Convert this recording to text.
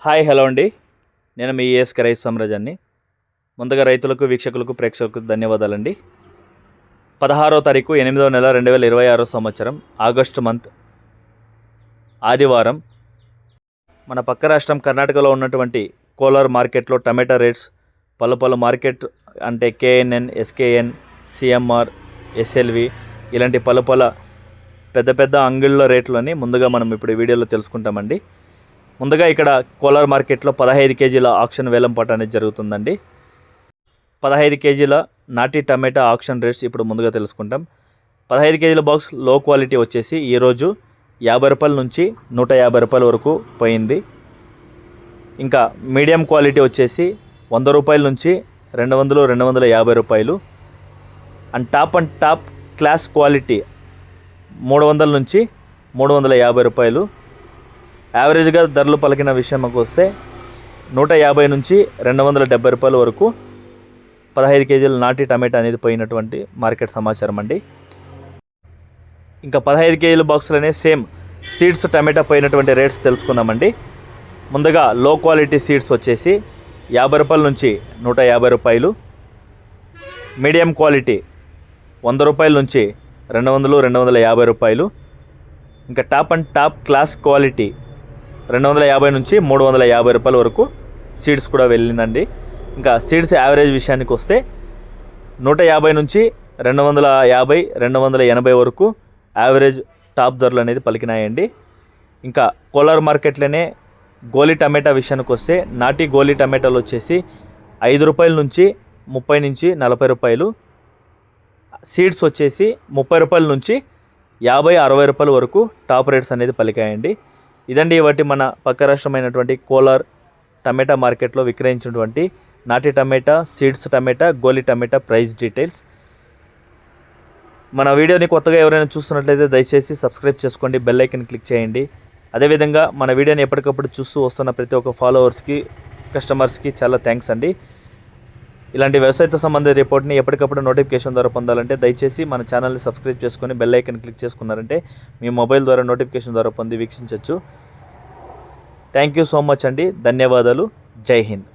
Hi hello అండి, నేను మీ ESK రైతు సామ్రాజ్యాన్ని. ముందుగా రైతులకు, వీక్షకులకు, ప్రేక్షకులకు ధన్యవాదాలండి. 16వ తారీఖు 8వ నెల 2026 సంవత్సరం ఆగస్టు మంత్ ఆదివారం మన పక్క రాష్ట్రం కర్ణాటకలో ఉన్నటువంటి కోలార్ మార్కెట్లో టమాటా రేట్స్ పలు మార్కెట్ అంటే కేఎన్ఎన్, ఎస్కేఎన్, సిఎంఆర్, ఎస్ఎల్వి ఇలాంటి పలు పెద్ద అంగిళ్ళ రేట్లని ముందుగా మనం ఇప్పుడు ఈ వీడియోలో తెలుసుకుంటామండి. ముందుగా ఇక్కడ కోలార్ మార్కెట్లో 15 కేజీల ఆక్షన్ వేలం పాట అనేది జరుగుతుందండి. 15 కేజీల నాటి టమాటా ఆక్షన్ రేట్స్ ఇప్పుడు ముందుగా తెలుసుకుంటాం. 15 కేజీల బాక్స్ లో క్వాలిటీ వచ్చేసి ఈరోజు 50 రూపాయల నుంచి 150 రూపాయల వరకు పోయింది. ఇంకా మీడియం క్వాలిటీ వచ్చేసి 100 రూపాయల నుంచి 200, 250 రూపాయలు. అండ్ టాప్ క్లాస్ క్వాలిటీ 300 నుంచి 350 రూపాయలు. యావరేజ్గా ధరలు పలికిన విషయంకి వస్తే 150 నుంచి 270 రూపాయల వరకు 15 కేజీల నాటి టమాటా అనేది పోయినటువంటి మార్కెట్ సమాచారం అండి. ఇంకా 15 కేజీల బాక్సులనే సేమ్ సీడ్స్ టమాటా పోయినటువంటి రేట్స్ తెలుసుకుందామండి. ముందుగా లో క్వాలిటీ సీడ్స్ వచ్చేసి 50 రూపాయల నుంచి 150 రూపాయలు. మీడియం క్వాలిటీ 100 రూపాయల నుంచి 200, 250 రూపాయలు. ఇంకా టాప్ క్లాస్ క్వాలిటీ 250 నుంచి 350 రూపాయల వరకు సీడ్స్ కూడా వెళ్ళిందండి. ఇంకా సీడ్స్ యావరేజ్ విషయానికి వస్తే 150 నుంచి 250, 280 వరకు యావరేజ్ టాప్ ధరలు అనేది పలికినాయండి. ఇంకా కోలార్ మార్కెట్లోనే గోలీ టమాటా విషయానికి వస్తే నాటి గోలీ టమాటాలు వచ్చేసి 5 రూపాయల నుంచి 30 నుంచి 40 రూపాయలు. సీడ్స్ వచ్చేసి 30 రూపాయల నుంచి 50, 60 రూపాయల వరకు టాప్ రేట్స్ అనేది పలికాయండి. ఇదండి వాటి మన పక్క రాష్ట్రమైనటువంటి కోలార్ టమాటా మార్కెట్లో విక్రయించినటువంటి నాటి టమాటా, సీడ్స్ టమాటా, గోలీ టమాటా ప్రైస్ డీటెయిల్స్. మన వీడియోని కొత్తగా ఎవరైనా చూస్తున్నట్లయితే దయచేసి సబ్స్క్రైబ్ చేసుకోండి, బెల్ ఐకన్ క్లిక్ చేయండి. అదేవిధంగా మన వీడియోని ఎప్పటికప్పుడు చూస్తూ వస్తున్న ప్రతి ఒక్క ఫాలోవర్స్కి, కస్టమర్స్కి చాలా థ్యాంక్స్ అండి. ఇలాంటి వ్యవసాయతో సంబంధిత రిపోర్ట్ని ఎప్పటికప్పుడు నోటిఫికేషన్ ద్వారా పొందాలంటే దయచేసి మన ఛానల్ని సబ్స్క్రైబ్ చేసుకొని బెల్ ఐకన్ క్లిక్ చేసుకున్నారంటే మీ మొబైల్ ద్వారా నోటిఫికేషన్ ద్వారా పొంది వీక్షించవచ్చు. థ్యాంక్ యూ సో మచ్ అండి. ధన్యవాదాలు. జై హింద్.